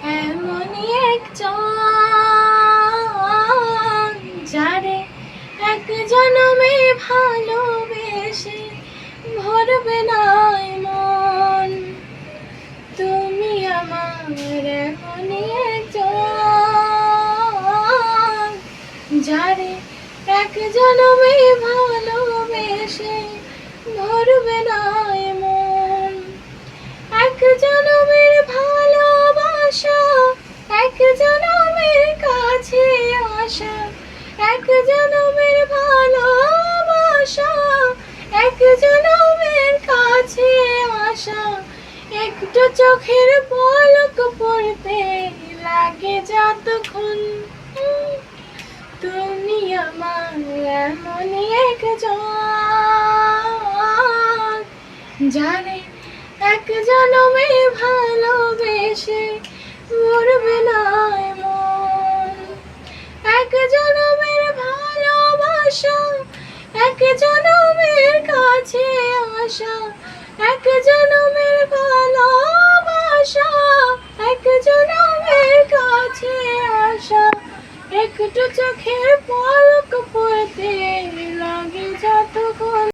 এমনই একজন যারে এক জনমে ভালোবেসে ভরবে না মন। তুমি আমার এমনই একজন যারে এক জনমে ভালোবেসে ভরবে না মন। এক জনমের ভালোবাসা, এক জনমের কাছে আসা, এক জনমের ভালোবাসা, এক জনমের কাছে আসা। একটু চোখের পলক পড়তে লাগে যতক্ষণ। তুমি আমার এমনই একজন জানে এক জনমে ভালোবেসে মরবে না মন। এক জনমের ভালোবাসা, এক জনমের কাছে আসা, এক জনমের ভালোবাসা, এক জনমের কাছে আসা। একটু চোখের পর